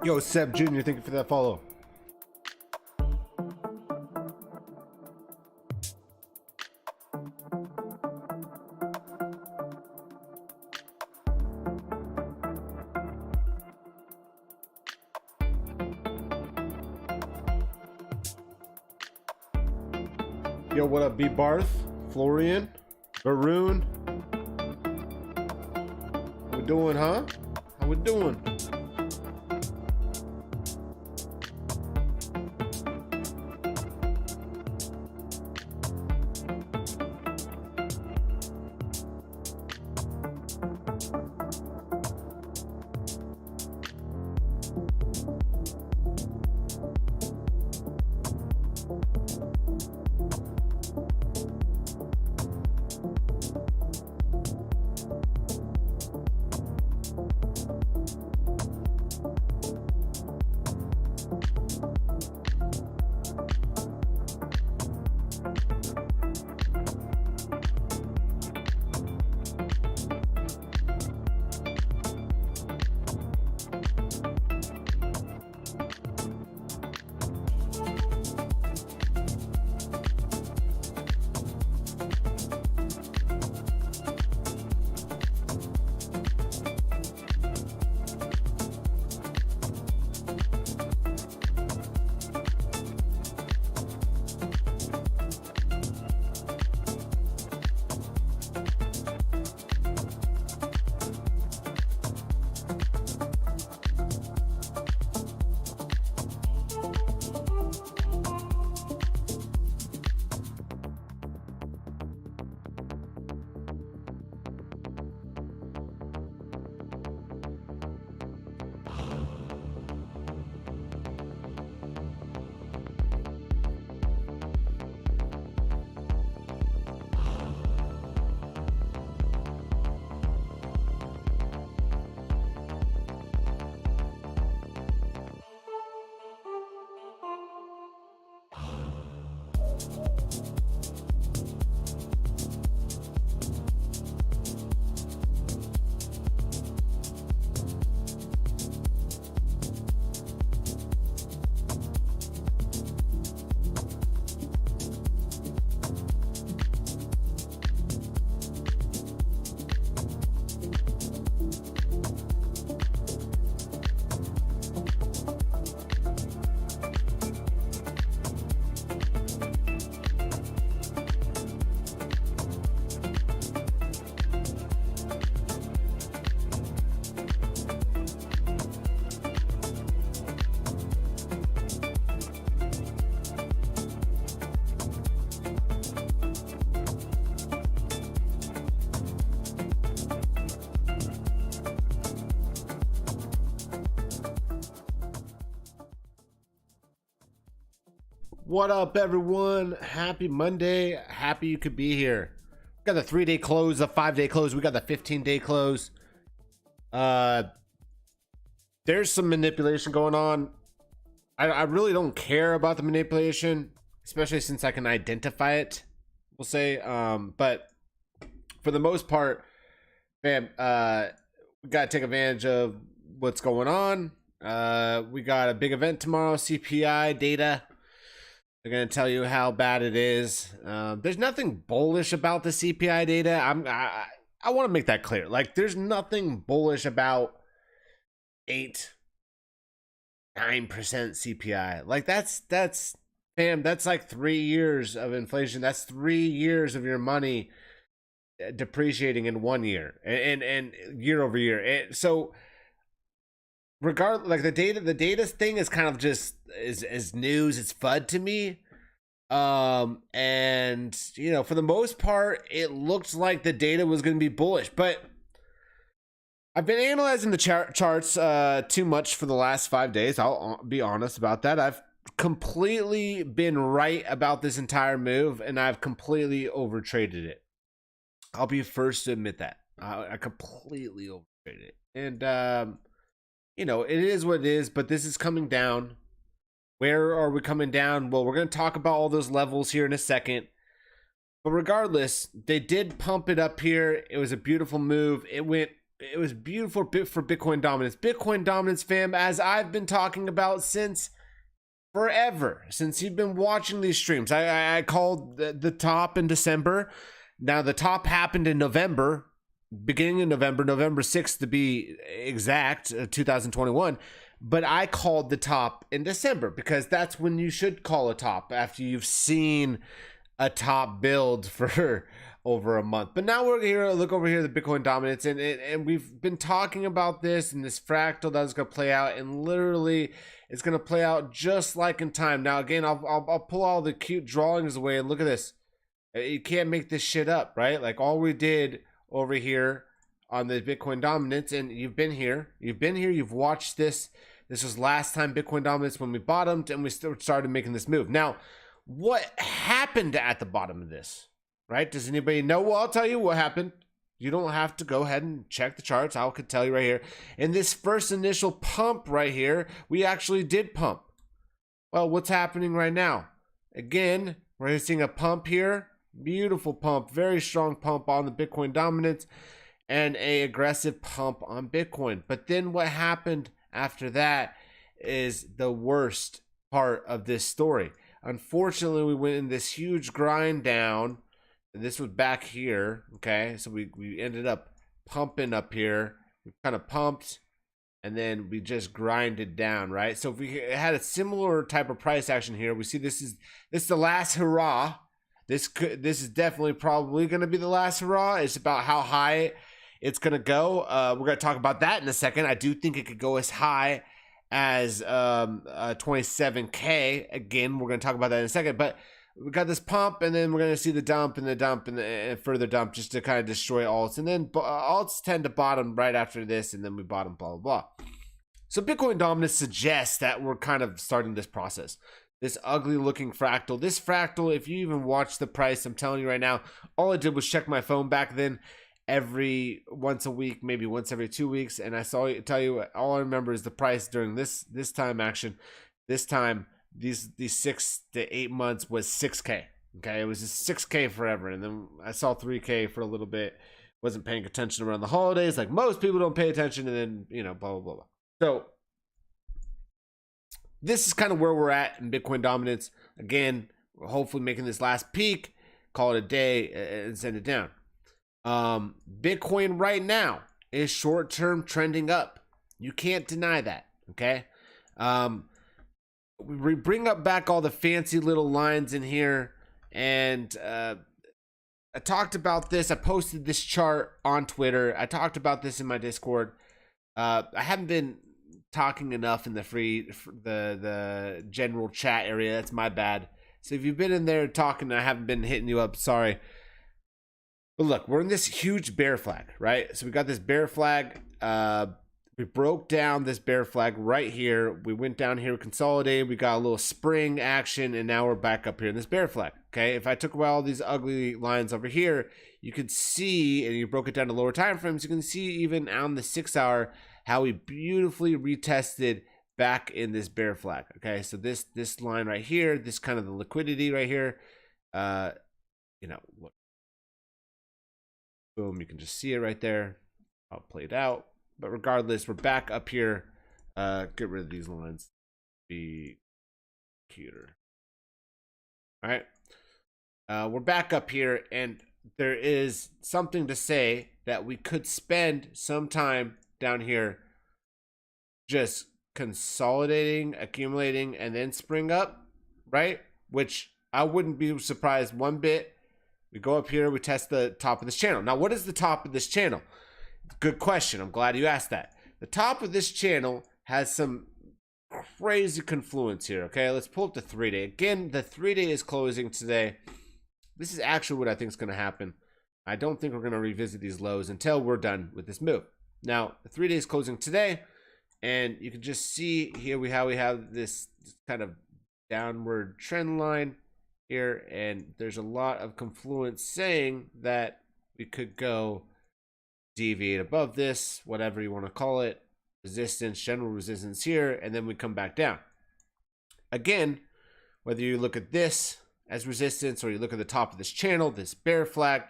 Yo, Seb Jr., thank you for that follow. Yo, what up, B Barth, Florian, Baroon? How we doing, huh? How we doing? What up, everyone? Happy Monday. Happy you could be here. We got the 3-day close, the 5-day close. We got the 15-day close. There's some manipulation going on. I really don't care about the manipulation, especially since I can identify it, we'll say. But for the most part, fam, we got to take advantage of what's going on. We got a big event tomorrow, CPI data. They're going to tell you how bad it is. There's nothing bullish about the CPI data. I want to make that clear. Like, there's nothing bullish about 8-9% CPI. Like, that's fam, that's like 3 years of inflation. That's 3 years of your money depreciating in 1 year and year over year. So regardless, like the data thing is kind of just is news. It's FUD to me. And you know, for the most part, it looks like the data was going to be bullish, but I've been analyzing the charts too much for the last 5 days. I'll be honest about that. I've completely been right about this entire move, and I've completely overtraded it. I'll be first to admit that. I completely overtraded it. And you know, it is what it is, but this is coming down. Where are we coming down? Well, we're going to talk about all those levels here in a second. But regardless, they did pump it up here. It was a beautiful move. It went it was beautiful bit for Bitcoin dominance. Bitcoin dominance, fam, as I've been talking about since forever, since you've been watching these streams. I called the top in December. Now the top happened in November, beginning of November, November 6th to be exact, 2021. But I called the top in December because that's when you should call a top, after you've seen a top build for over a month. But now we're here, look over here, the Bitcoin dominance, and we've been talking about this and this fractal that's going to play out, and literally it's going to play out just like in time. Now again, I'll pull all the cute drawings away and look at this. You can't make this shit up, right? Like all we did over here on the Bitcoin dominance, and you've been here, you've watched this. This was last time Bitcoin dominance when we bottomed and we started making this move. Now, what happened at the bottom of this, right? Does anybody know? Well, I'll tell you what happened. You don't have to go ahead and check the charts. I could tell you right here. In this first initial pump right here, we actually did pump. Well, what's happening right now? Again, we're seeing a pump here. Beautiful pump, very strong pump on the Bitcoin dominance, and a aggressive pump on Bitcoin. But then what happened after that is the worst part of this story. Unfortunately, we went in this huge grind down. This was back here, okay? So we ended up pumping up here. We kind of pumped, and then we just grinded down, right? So if we had a similar type of price action here, we see this is the last hurrah. This is definitely probably going to be the last hurrah. It's about how high it's going to go. We're going to talk about that in a second. I do think it could go as high as 27K. Again, we're going to talk about that in a second. But we got this pump, and then we're going to see the dump and the dump and the further dump, just to kind of destroy alts. And then alts tend to bottom right after this, and then we bottom, blah, blah, blah. So Bitcoin dominance suggests that we're kind of starting this process. This ugly looking fractal. This fractal, if you even watch the price, I'm telling you right now, all I did was check my phone back then every once a week, maybe once every 2 weeks, and I tell you all I remember is the price during this time action. This time, these 6 to 8 months was 6K. Okay, it was just 6K forever, and then I saw 3K for a little bit. Wasn't paying attention around the holidays, like most people don't pay attention, and then blah blah blah blah. So this is kind of where we're at in Bitcoin dominance. Again, we're hopefully making this last peak, call it a day, and send it down. Bitcoin right now is short-term trending up. You can't deny that, okay? We bring up back all the fancy little lines in here, and I talked about this. I posted this chart on Twitter. I talked about this in my Discord. I haven't been talking enough in the general chat area. That's my bad. So if you've been in there talking and I haven't been hitting you up, sorry. But look, we're in this huge bear flag, right? So we got this bear flag. We broke down this bear flag right here. We went down here, consolidated. We got a little spring action, and now we're back up here in this bear flag. Okay, if I took away all these ugly lines over here, you could see, and you broke it down to lower time frames, you can see even on the 6 hour how we beautifully retested back in this bear flag. Okay, so this line right here, this kind of the liquidity right here, look, boom, you can just see it right there, how it played out. But regardless, we're back up here. Get rid of these lines. Be cuter. All right. We're back up here, and there is something to say that we could spend some time down here just consolidating, accumulating, and then spring up, right? Which I wouldn't be surprised one bit. We go up here, we test the top of this channel. Now, what is the top of this channel? Good question. I'm glad you asked that. The top of this channel has some crazy confluence here. Okay, let's pull up the 3-day. Again, the 3-day is closing today. This is actually what I think is going to happen. I don't think we're going to revisit these lows until we're done with this move. Now, the 3-day is closing today, and you can just see here how we have this kind of downward trend line here, and there's a lot of confluence saying that we could go deviate above this, whatever you want to call it, resistance, general resistance here, and then we come back down. Again, whether you look at this as resistance or you look at the top of this channel, this bear flag,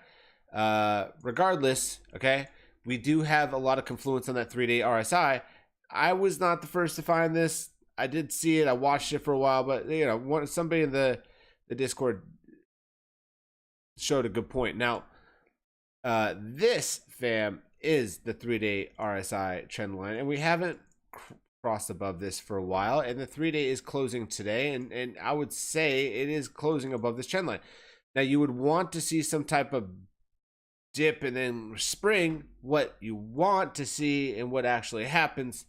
regardless, okay, we do have a lot of confluence on that 3-day RSI. I was not the first to find this. I did see it. I watched it for a while, but you know, somebody in the Discord showed a good point. Now, this, fam, is the 3-day RSI trend line, and we haven't crossed above this for a while, and the 3-day is closing today, and I would say it is closing above this trend line. Now, you would want to see some type of dip and then spring. What you want to see and what actually happens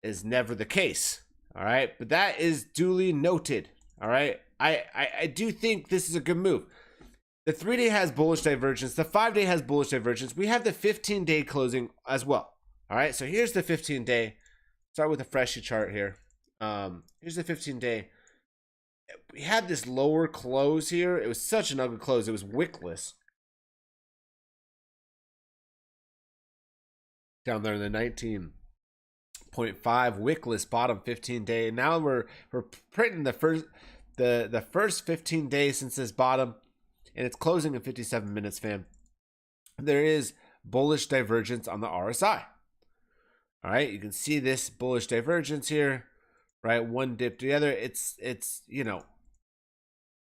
is never the case. All right, but that is duly noted. All right, I do think this is a good move. The 3-day has bullish divergence. The 5-day has bullish divergence. We have the 15-day closing as well. All right, so here's the 15-day. Start with a freshie chart here. Here's the 15-day. We had this lower close here. It was such an ugly close. It was wickless. Down there in the 19.5 wickless bottom 15-day. Now we're printing the first 15 days since this bottom, and it's closing in 57 minutes, fam. There is bullish divergence on the RSI. All right, you can see this bullish divergence here, right? One dip to the other. It's you know,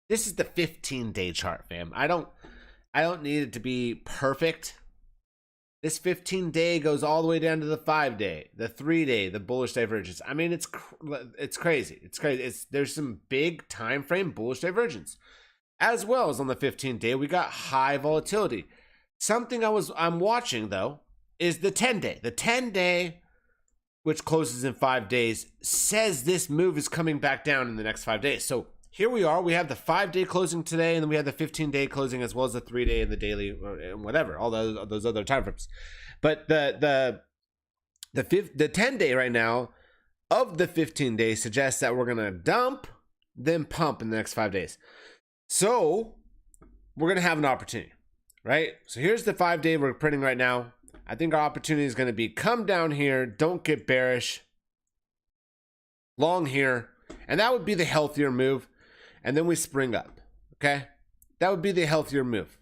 this is the 15-day chart, fam. I don't need it to be perfect. This 15-day goes all the way down to the 5-day, the 3-day, the bullish divergence. I mean, it's crazy. It's crazy. There's some big time frame bullish divergence, as well as on the 15-day. We got high volatility. Something I'm watching though is the 10-day. The 10-day, which closes in 5 days, says this move is coming back down in the next 5 days. So here we are. We have the 5-day closing today, and then we have the 15-day closing, as well as the 3-day and the daily, and whatever, all those other time frames. But the 10-day right now of the 15-day suggests that we're gonna dump, then pump in the next 5 days. So we're gonna have an opportunity, right? So here's the 5-day we're printing right now. I think our opportunity is gonna be come down here, don't get bearish, long here, and that would be the healthier move. And then we spring up, okay? That would be the healthier move.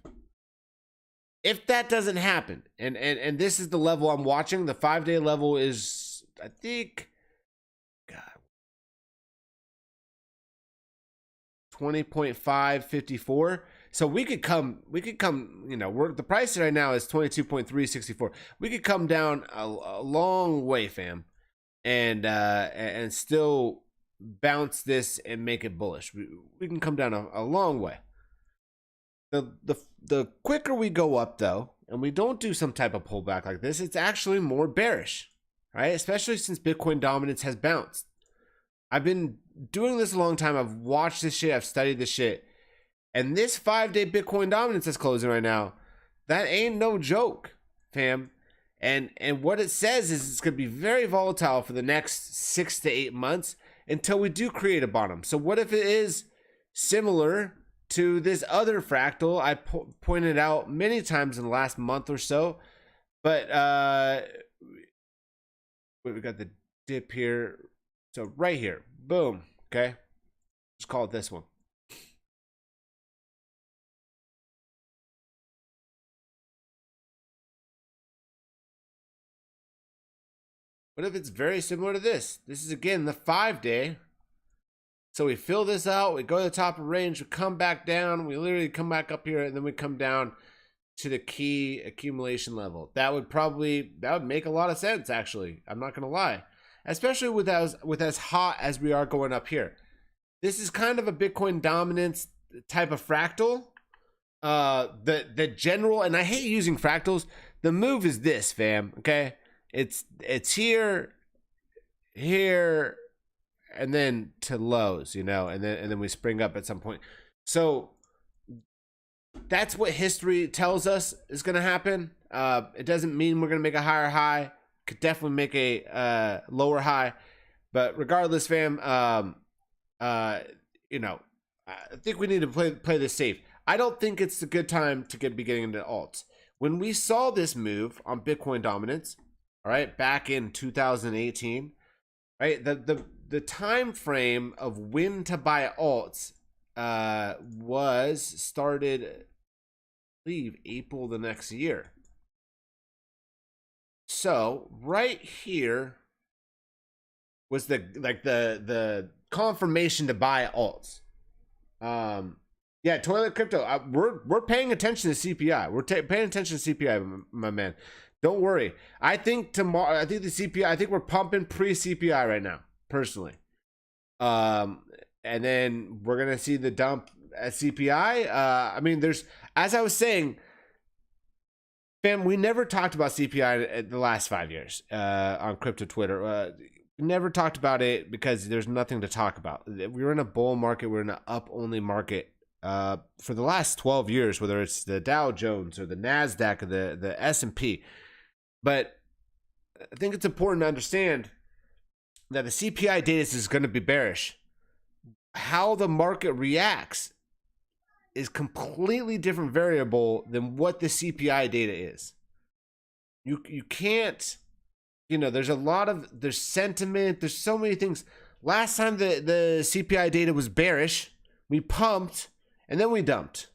If that doesn't happen, and this is the level I'm watching, the 5-day level is, I think, God, 20.554. So we could come, you know, the price right now is 22.364. We could come down a long way, fam, and still bounce this and make it bullish. We can come down a long way. The quicker we go up though, and we don't do some type of pullback like this, it's actually more bearish, right? Especially since Bitcoin dominance has bounced. I've been doing this a long time. I've watched this shit. I've studied this shit. And this 5-day Bitcoin dominance that's closing right now, that ain't no joke, fam. And what it says is it's going to be very volatile for the next 6 to 8 months until we do create a bottom. So what if it is similar to this other fractal I pointed out many times in the last month or so? But we got the dip here. So right here, boom, okay? Just call it this one. What if it's very similar to this? This is, again, the 5-day. So we fill this out. We go to the top of range. We come back down. We literally come back up here, and then we come down to the key accumulation level. That would make a lot of sense, actually. I'm not going to lie. Especially with as hot as we are going up here. This is kind of a Bitcoin dominance type of fractal. The general, and I hate using fractals. The move is this, fam, okay? It's here, and then to lows, you know, and then we spring up at some point. So that's what history tells us is going to happen. It doesn't mean we're going to make a higher high. Could definitely make a lower high, but regardless, fam, you know, I think we need to play this safe. I don't think it's a good time to be getting into alts. When we saw this move on Bitcoin dominance, all right, back in 2018, right, the time frame of when to buy alts was started, I believe, April the next year. So right here was the confirmation to buy alts. Yeah, toilet crypto. We're paying attention to CPI. We're paying attention to CPI, my man. Don't worry. I think tomorrow. I think the CPI. I think we're pumping pre-CPI right now, personally. And then we're gonna see the dump at CPI. I mean, there's, as I was saying, fam, we never talked about CPI the last 5 years on crypto Twitter. We never talked about it because there's nothing to talk about. We're in a bull market. We're in an up only market. For the last 12 years, whether it's the Dow Jones or the NASDAQ or the S&P. But I think it's important to understand that the CPI data is going to be bearish. How the market reacts is completely different variable than what the CPI data is. You can't, there's there's sentiment, there's so many things. Last time the CPI data was bearish, we pumped, and then we dumped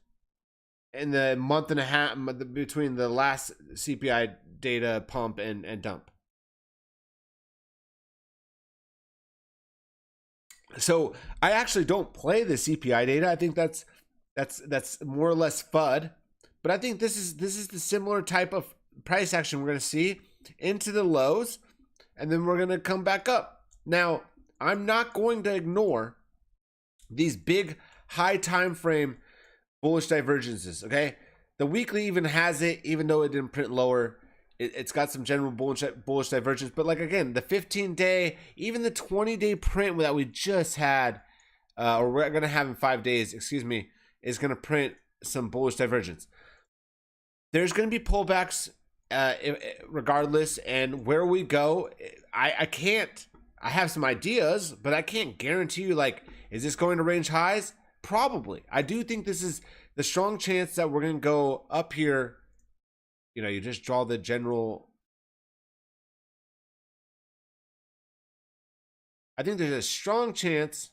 in the month and a half between the last CPI data pump and dump. So I actually don't play the CPI data. I think that's more or less FUD. But I think this is the similar type of price action we're going to see into the lows, and then we're going to come back up. Now, I'm not going to ignore these big high time frame bullish divergences. Okay, the weekly even has it, even though it didn't print lower. It's got some general bullish divergence, but like again, the 15-day, even the 20-day print that we just had, or we're gonna have in 5 days, excuse me, is gonna print some bullish divergence. There's gonna be pullbacks, regardless, and where we go, I can't. I have some ideas, but I can't guarantee you. Like, is this going to range highs? Probably. I do think this is the strong chance that we're going to go up here. You just draw the general. I think there's a strong chance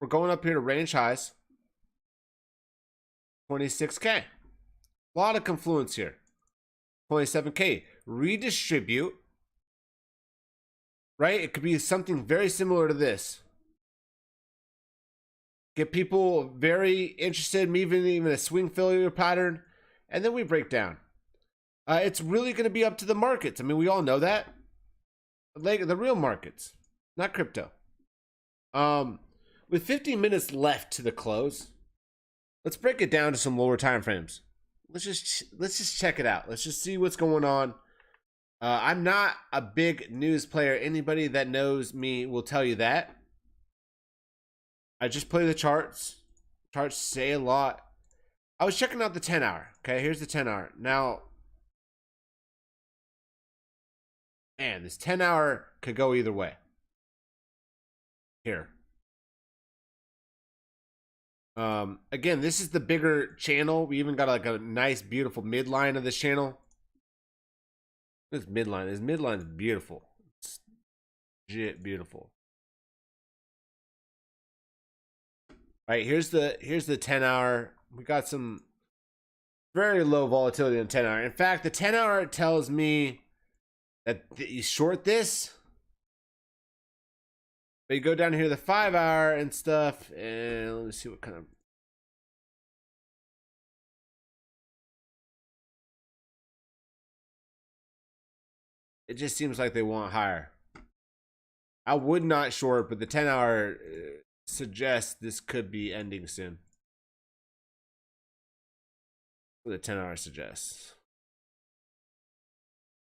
we're going up here to range highs. 26K. A lot of confluence here. 27K. Redistribute. Right? It could be something very similar to this. Get people very interested, even a swing failure pattern, and then we break down. It's really going to be up to the markets. I mean, we all know that. Like the real markets, not crypto. With 15 minutes left to the close, let's break it down to some lower time frames. Let's just check it out. Let's just see what's going on. I'm not a big news player. Anybody that knows me will tell you that. I just play the charts. Charts say a lot. I was checking out the 10 hour. Okay, here's the 10 hour. Now, man, this 10 hour could go either way. Here. Again, this is the bigger channel. We even got like a nice, beautiful midline of this channel. This midline is beautiful. It's legit beautiful. All right, here's the 10 hour. We got some very low volatility in the 10 hour. In fact, the 10 hour tells me that you short this, but you go down here to the 5 hour and stuff, and let me see what kind of. It just seems like they want higher. I would not short, but the 10 hour suggests this could be ending soon. What the 10 hour suggests.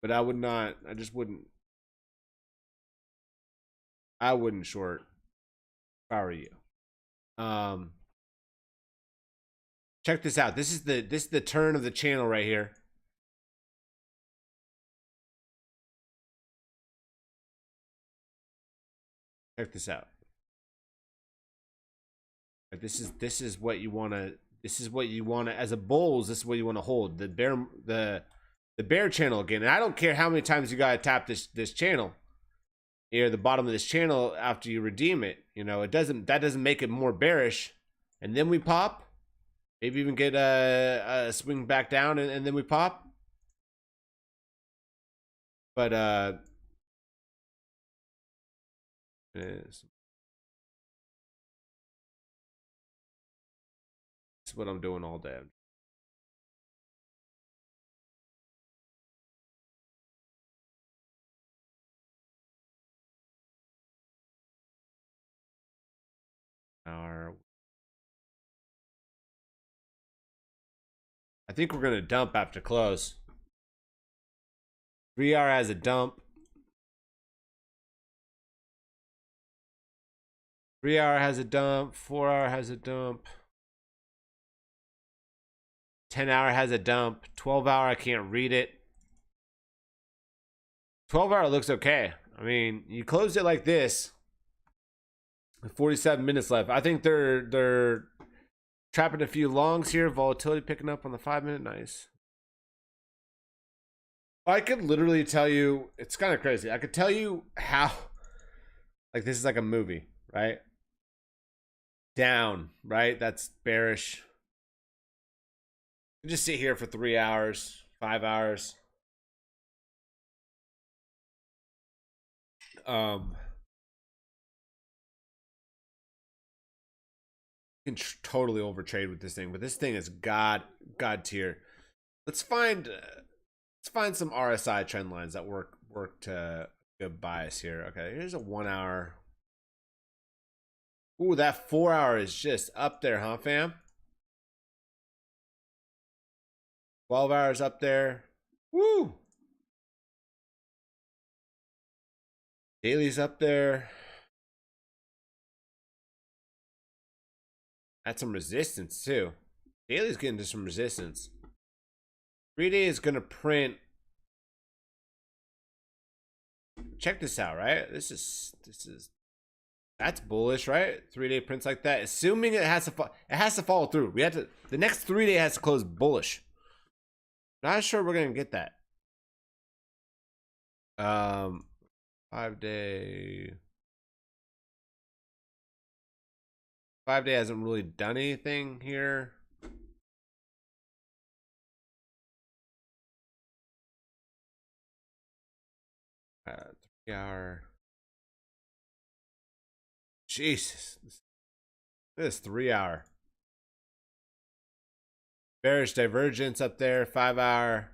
But I would not, I just wouldn't. I wouldn't short if I were you. Check this out. This is the turn of the channel right here. Check this out. This is what you want to. This is what you want to, as a bulls. This is what you want to hold. The bear channel again. And I don't care how many times you gotta tap this channel here, the bottom of this channel after you redeem it. That doesn't make it more bearish. And then we pop. Maybe even get a swing back down and then we pop. But it's what I'm doing all day. I think we're gonna dump after close. 3-hour has a dump. 3-hour has a dump. 4-hour has a dump. 10-hour has a dump. 12-hour, I can't read it. 12-hour looks okay. I mean, you closed it like this. 47 minutes left. I think they're trapping a few longs here. Volatility picking up on the 5-minute. Nice. I could literally tell you, it's kind of crazy. I could tell you how, like, this is like a movie, right? Down, right? That's bearish. You just sit here for 3 hours, 5 hours. You can totally overtrade with this thing, but this thing is god tier. Let's find some RSI trend lines that work to good bias here. Okay, here's a 1 hour. Ooh, that 4 hour is just up there, huh, fam? 12 hours up there. Woo! Daily's up there. That's some resistance too. Daily's getting to some resistance. 3-day is gonna print. Check this out, right? This is that's bullish, right? 3-day prints like that. Assuming it has to follow through. We have to. The next 3-day has to close bullish. Not sure we're gonna get that. 5-day. 5-day hasn't really done anything here. Uh, 3-hour. Jesus. This 3-hour. Bearish divergence up there. 5-hour.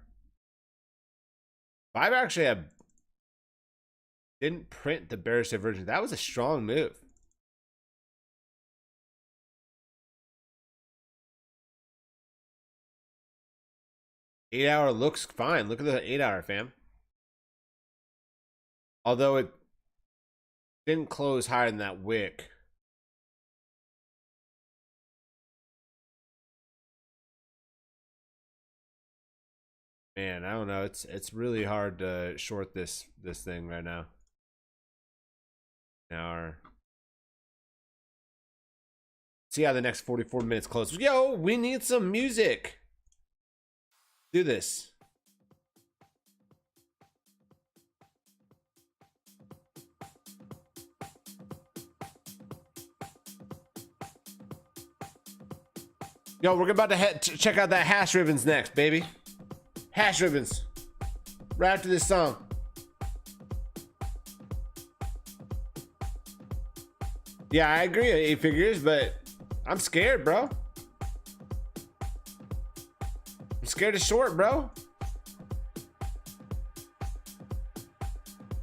5-hour actually didn't print the bearish divergence. That was a strong move. Eight-hour looks fine. Look at the 8-hour, fam. Although it didn't close higher than that wick. Man, I don't know. It's really hard to short this thing right now. See how the next 44 minutes close. Yo, we need some music. Do this. Yo, we're about to check out that hash ribbons next, baby. Hash ribbons. Right after this song. Yeah, I agree at 8 figures, but I'm scared, bro. I'm scared of short, bro.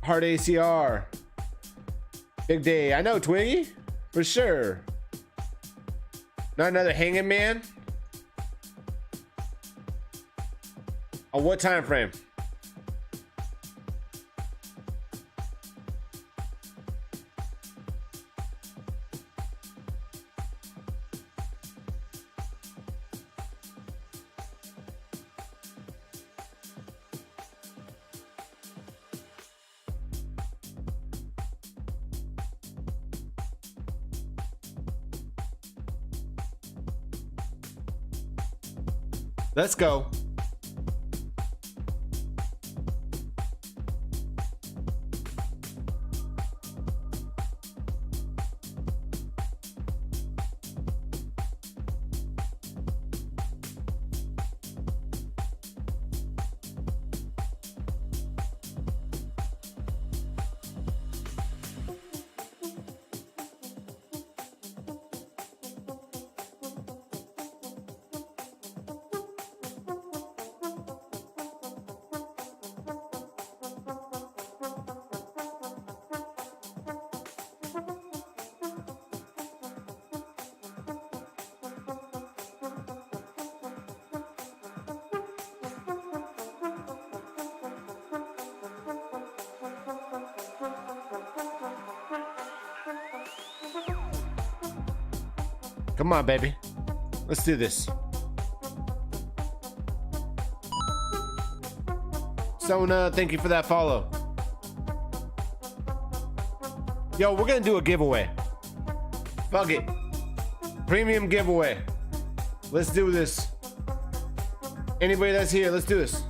Hard ACR. Big day. I know, Twiggy. For sure. Not another hanging man. On what time frame? Let's go. Come on, baby. Let's do this. Sona, thank you for that follow. Yo, we're gonna do a giveaway. Fuck it. Premium giveaway. Let's do this. Anybody that's here, let's do this.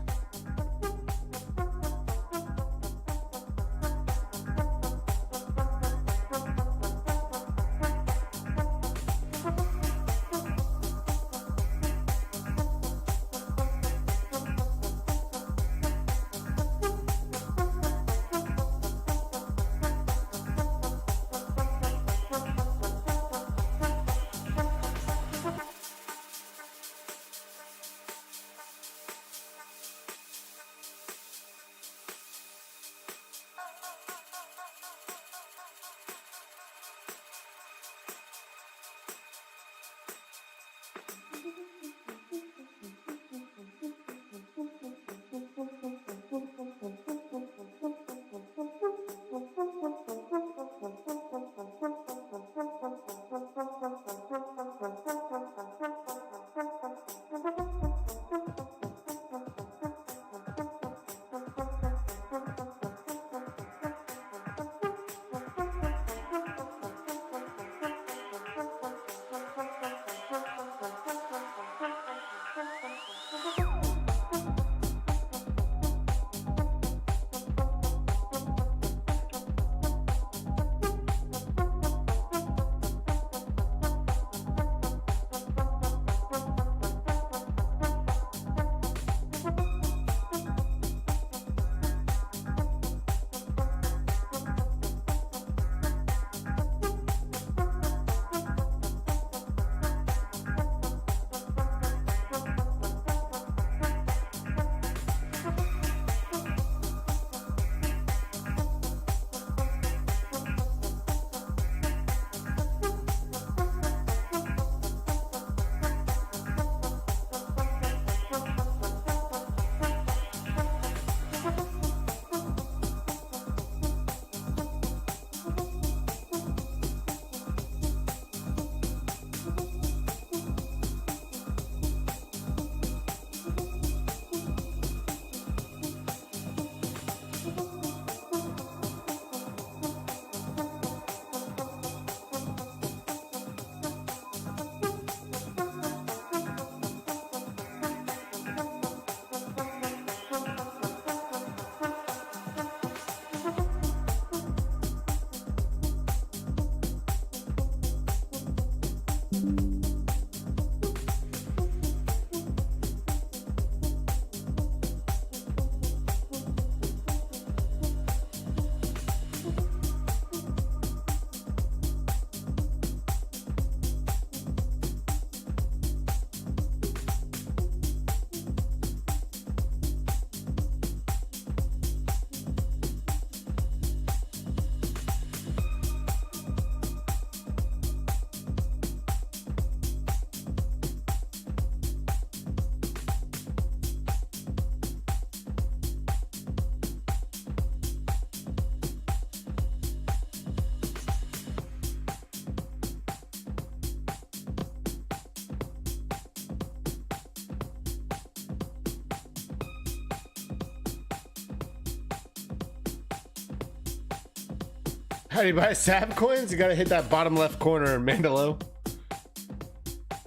How do you buy SAP coins? You gotta hit that bottom left corner, Mandalo.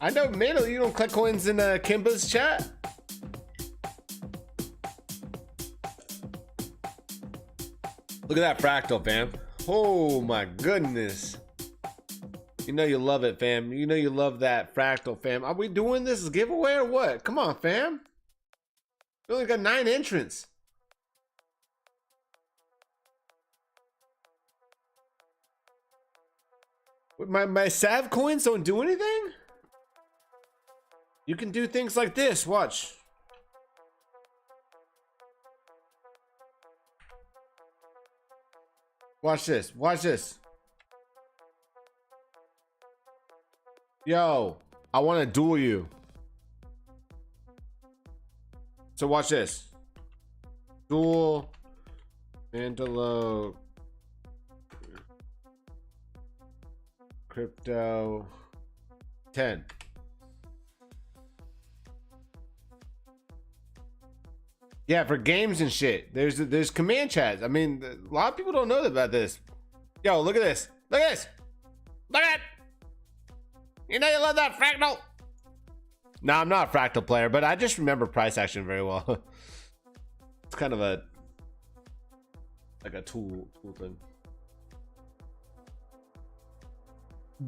I know, Mandalo, you don't collect coins in Kimba's chat? Look at that fractal, fam. Oh my goodness. You know you love it, fam. You know you love that fractal, fam. Are we doing this giveaway or what? Come on, fam. We only got 9 entrants. My Sav coins don't do anything? You can do things like this, watch. Watch this, watch this. Yo, I want to duel you. So watch this. Duel Mandalo Crypto 10. Yeah, for games and shit. There's command chats. I mean, a lot of people don't know about this. Yo, look at this. Look at this. Look at it. You know you love that fractal. No, I'm not a fractal player, but I just remember price action very well. It's kind of a like a tool thing.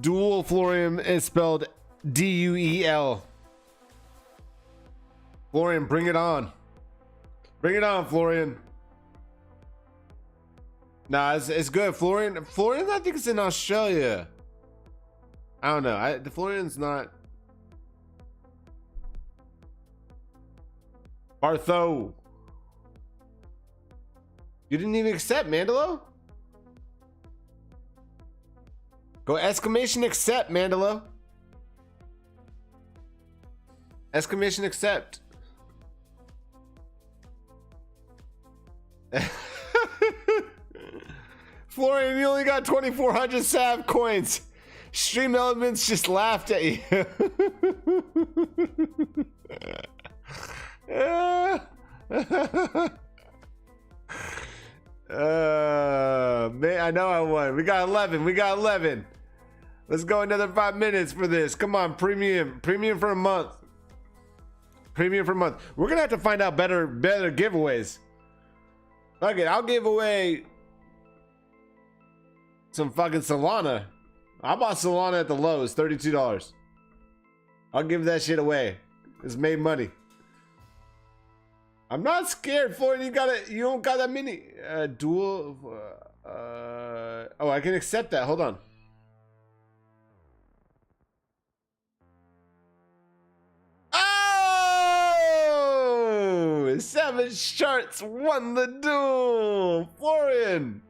Dual Florian is spelled D-U-E-L. Florian, bring it on. Bring it on, Florian. Nah, it's good. Florian, I think it's in Australia. I don't know. The Florian's not. Bartho. You didn't even accept, Mandalo? Go exclamation accept, Mandalo. Exclamation accept. Florian, you only got 2,400 SAV coins. Stream Elements just laughed at you. Man, I know I won. We got 11. We got 11. Let's go another 5 minutes for this. Come on, premium for a month. Premium for a month. We're gonna have to find out better giveaways. Okay, I'll give away some fucking Solana. I bought Solana at the lows, $32. I'll give that shit away. It's made money. I'm not scared, Florian. You don't got that many dual. Oh, I can accept that. Hold on. Oh, Savage Charts won the duel, Florian.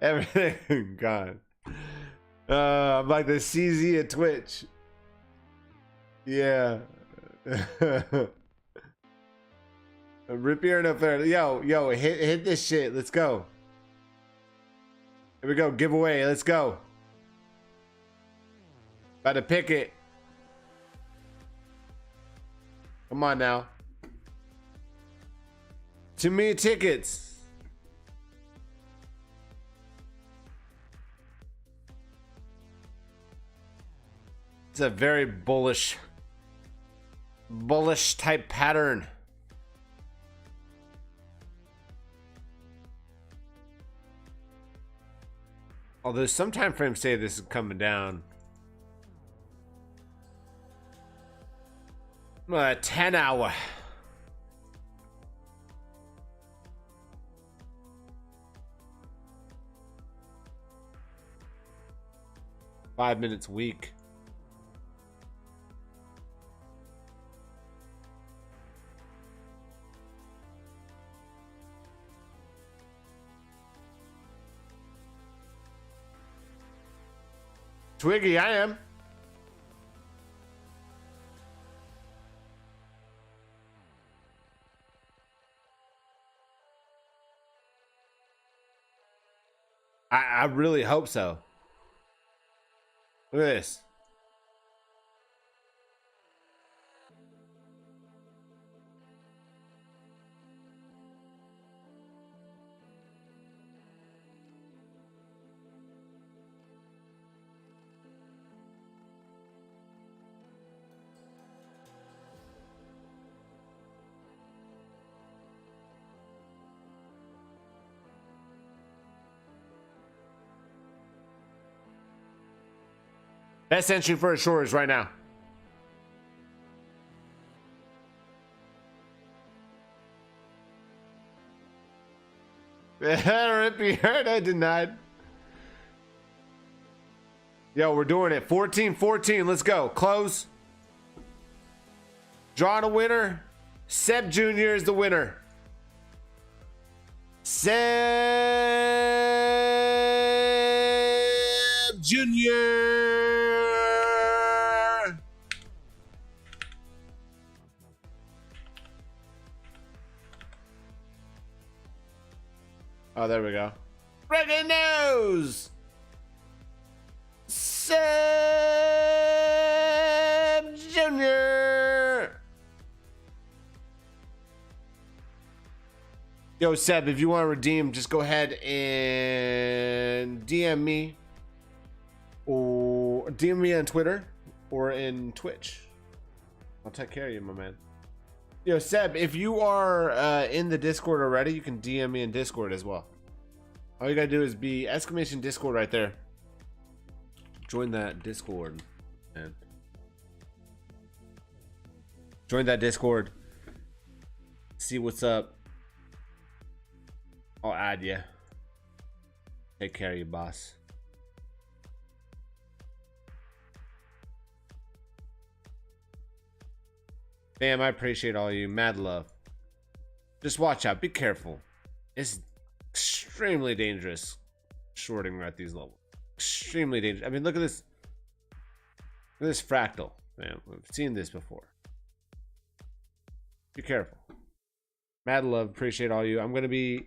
Everything gone. I'm like the CZ at Twitch. Yeah. Rip your no fair. Yo, hit this shit. Let's go. Here we go. Giveaway. Let's go. About to pick it. Come on now. Too many tickets. It's a very bullish type pattern. Although some time frames say this is coming down. 10 hour. Five minutes week. Twiggy, I am. I really hope so. Look at this. Best entry for Ashores right now. Rippy heard I denied. Yo, we're doing it. 14-14. Let's go. Close. Drawing a winner. Seb Jr. is the winner. Seb Jr. Oh, there we go. Breaking news! Seb Jr. Yo, Seb, if you want to redeem, just go ahead and DM me, or DM me on Twitter or in Twitch. I'll take care of you, my man. Yo, Seb, if you are in the Discord already, you can DM me in Discord as well. All you gotta do is be exclamation Discord right there. Join that Discord, man. Join that Discord. See what's up. I'll add you. Take care of you, boss. Bam, I appreciate all you. Mad love. Just watch out. Be careful. It's extremely dangerous shorting at these levels. Extremely dangerous. I mean, look at this. Look at this fractal. Man, we've seen this before. Be careful. Mad love. Appreciate all you. I'm going to be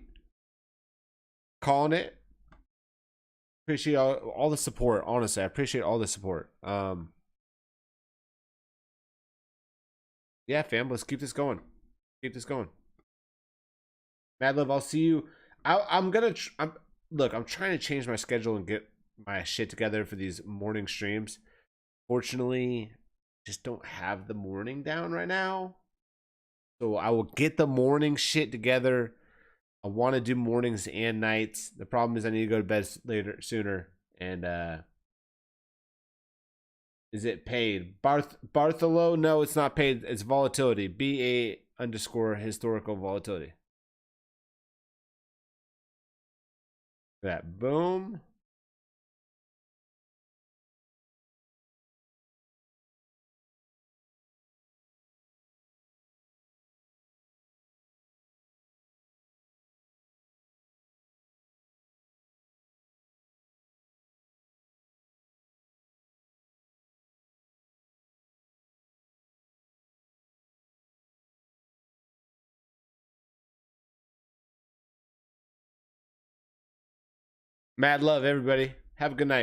calling it. Appreciate all the support. Honestly, I appreciate all the support. Yeah, fam, let's keep this going. Keep this going. Mad love, I'll see you. I'm trying to change my schedule and get my shit together for these morning streams. Fortunately, just don't have the morning down right now. So I will get the morning shit together. I want to do mornings and nights. The problem is I need to go to bed sooner. And is it paid? Bartholo? No, it's not paid. It's volatility. BA_historical volatility. That boom. Mad love, everybody. Have a good night.